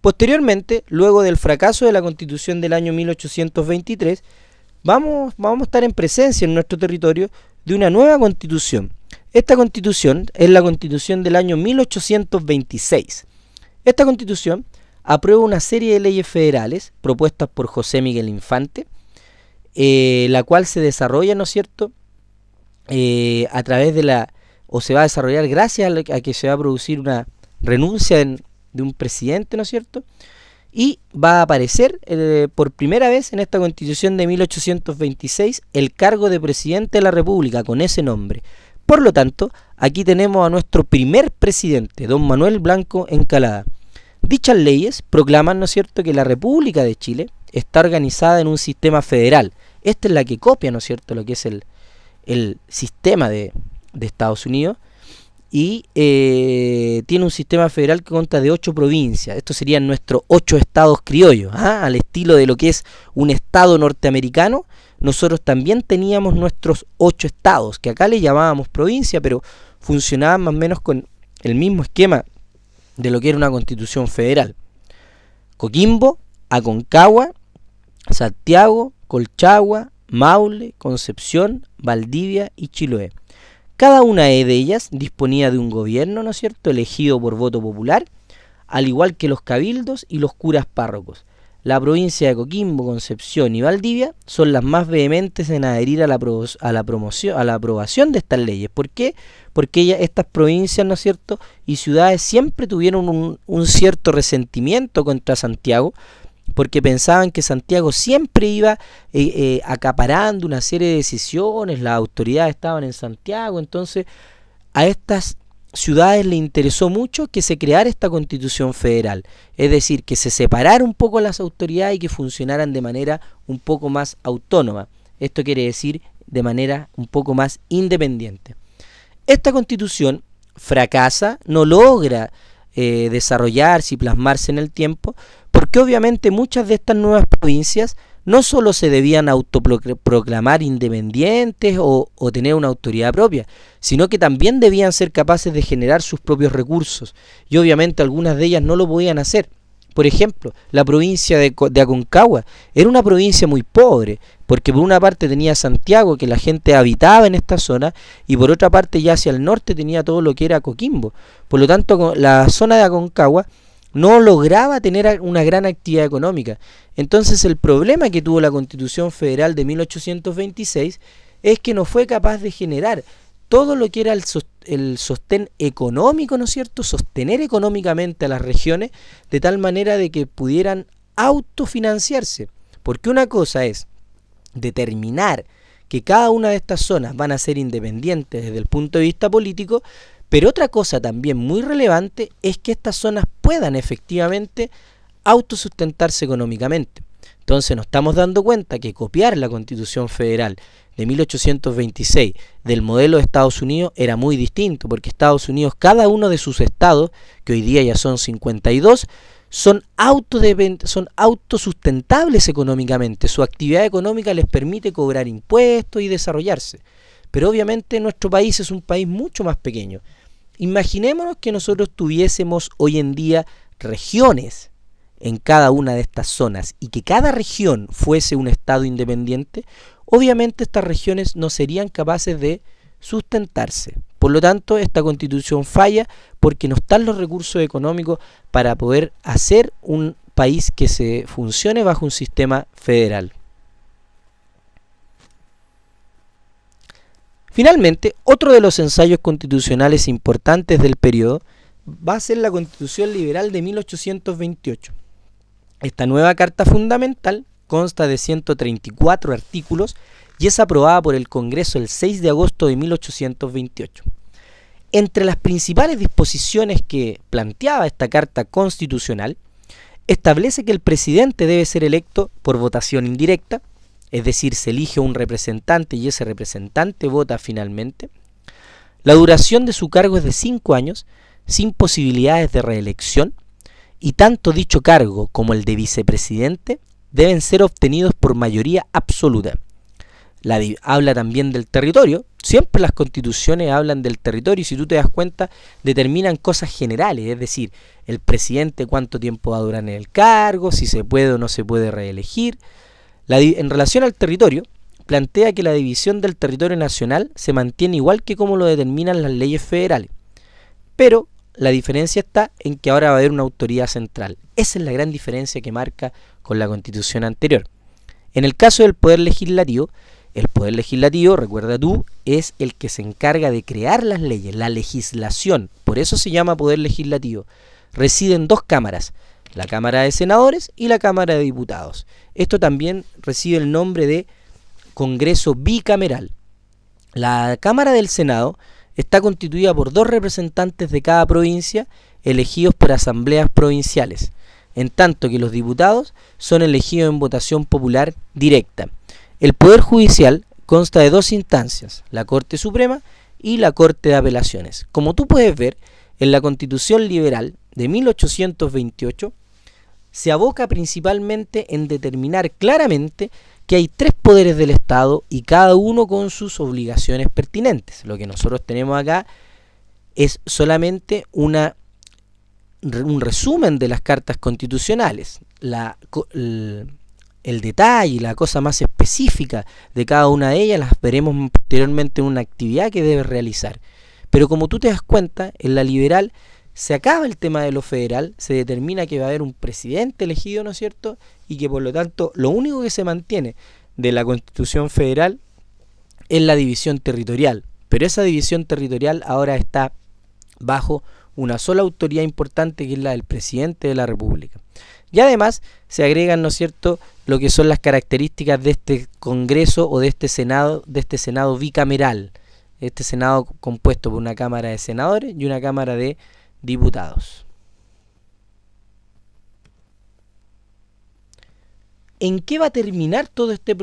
Posteriormente, luego del fracaso de la Constitución del año 1823, vamos a estar en presencia en nuestro territorio de una nueva Constitución. Esta Constitución es la Constitución del año 1826. Esta Constitución aprueba una serie de leyes federales propuestas por José Miguel Infante, la cual se desarrolla, ¿no es cierto?, a través de o se va a desarrollar gracias a que se va a producir una renuncia de un presidente, ¿no es cierto?, y va a aparecer por primera vez en esta Constitución de 1826 el cargo de presidente de la República con ese nombre. Por lo tanto, aquí tenemos a nuestro primer presidente, don Manuel Blanco Encalada. Dichas leyes proclaman, ¿no es cierto?, que la República de Chile está organizada en un sistema federal. Esta es la que copia, ¿no es cierto?, lo que es el sistema de Estados Unidos, y tiene un sistema federal que consta de 8 provincias. Estos serían nuestros 8 estados criollos, al estilo de lo que es un estado norteamericano. Nosotros también teníamos nuestros 8 estados, que acá le llamábamos provincia, pero funcionaban más o menos con el mismo esquema de lo que era una constitución federal. Coquimbo, Aconcagua, Santiago, Colchagua, Maule, Concepción, Valdivia y Chiloé. Cada una de ellas disponía de un gobierno, ¿no es cierto?, elegido por voto popular, al igual que los cabildos y los curas párrocos. La provincia de Coquimbo, Concepción y Valdivia son las más vehementes en adherir a la aprobación de estas leyes. ¿Por qué? Porque estas provincias, ¿no es cierto?, y ciudades siempre tuvieron un cierto resentimiento contra Santiago, porque pensaban que Santiago siempre iba acaparando una serie de decisiones, las autoridades estaban en Santiago. Entonces a estas ciudades les interesó mucho que se creara esta Constitución federal, es decir, que se separara un poco las autoridades y que funcionaran de manera un poco más autónoma. Esto quiere decir de manera un poco más independiente. Esta Constitución fracasa, no logra desarrollarse y plasmarse en el tiempo, porque obviamente muchas de estas nuevas provincias no solo se debían autoproclamar independientes o tener una autoridad propia, sino que también debían ser capaces de generar sus propios recursos, y obviamente algunas de ellas no lo podían hacer. Por ejemplo, la provincia de Aconcagua era una provincia muy pobre, porque por una parte tenía Santiago, que la gente habitaba en esta zona, y por otra parte ya hacia el norte tenía todo lo que era Coquimbo. Por lo tanto, la zona de Aconcagua no lograba tener una gran actividad económica. Entonces el problema que tuvo la Constitución Federal de 1826 es que no fue capaz de generar todo lo que era el sostén económico, ¿no es cierto?, sostener económicamente a las regiones de tal manera de que pudieran autofinanciarse. Porque una cosa es determinar que cada una de estas zonas van a ser independientes desde el punto de vista político, pero otra cosa también muy relevante es que estas zonas puedan efectivamente autosustentarse económicamente. Entonces nos estamos dando cuenta que copiar la Constitución Federal de 1826 del modelo de Estados Unidos era muy distinto, porque Estados Unidos, cada uno de sus estados, que hoy día ya son 52, son autosustentables económicamente. Su actividad económica les permite cobrar impuestos y desarrollarse. Pero obviamente nuestro país es un país mucho más pequeño. Imaginémonos que nosotros tuviésemos hoy en día regiones en cada una de estas zonas y que cada región fuese un estado independiente. Obviamente estas regiones no serían capaces de sustentarse. Por lo tanto, esta Constitución falla porque no están los recursos económicos para poder hacer un país que se funcione bajo un sistema federal. Finalmente, otro de los ensayos constitucionales importantes del periodo va a ser la Constitución Liberal de 1828. Esta nueva Carta Fundamental consta de 134 artículos y es aprobada por el Congreso el 6 de agosto de 1828. Entre las principales disposiciones que planteaba esta Carta Constitucional, establece que el presidente debe ser electo por votación indirecta, es decir, se elige un representante y ese representante vota finalmente. La duración de su cargo es de 5 años, sin posibilidades de reelección, y tanto dicho cargo como el de vicepresidente deben ser obtenidos por mayoría absoluta. habla también del territorio. Siempre las constituciones hablan del territorio y si tú te das cuenta determinan cosas generales, es decir, el presidente cuánto tiempo va a durar en el cargo, si se puede o no se puede reelegir. En relación al territorio, plantea que la división del territorio nacional se mantiene igual que como lo determinan las leyes federales, pero la diferencia está en que ahora va a haber una autoridad central. Esa es la gran diferencia que marca con la constitución anterior. En el caso del poder legislativo, el poder legislativo, recuerda tú, es el que se encarga de crear las leyes, la legislación. Por eso se llama poder legislativo. Residen dos cámaras, la Cámara de Senadores y la Cámara de Diputados. Esto también recibe el nombre de Congreso bicameral. La Cámara del Senado está constituida por 2 representantes de cada provincia elegidos por asambleas provinciales, en tanto que los diputados son elegidos en votación popular directa. El Poder Judicial consta de 2 instancias, la Corte Suprema y la Corte de Apelaciones. Como tú puedes ver, en la Constitución Liberal de 1828 se aboca principalmente en determinar claramente que hay 3 poderes del Estado y cada uno con sus obligaciones pertinentes. Lo que nosotros tenemos acá es solamente un resumen de las cartas constitucionales. El detalle, la cosa más específica de cada una de ellas las veremos posteriormente en una actividad que debes realizar. Pero como tú te das cuenta, en la liberal se acaba el tema de lo federal, se determina que va a haber un presidente elegido, ¿no es cierto? Y que por lo tanto lo único que se mantiene de la Constitución Federal es la división territorial. Pero esa división territorial ahora está bajo una sola autoridad importante que es la del presidente de la República. Y además se agregan, ¿no es cierto?, lo que son las características de este Congreso o de este Senado bicameral. Este Senado compuesto por una Cámara de Senadores y una Cámara de Diputados. ¿En qué va a terminar todo este proceso?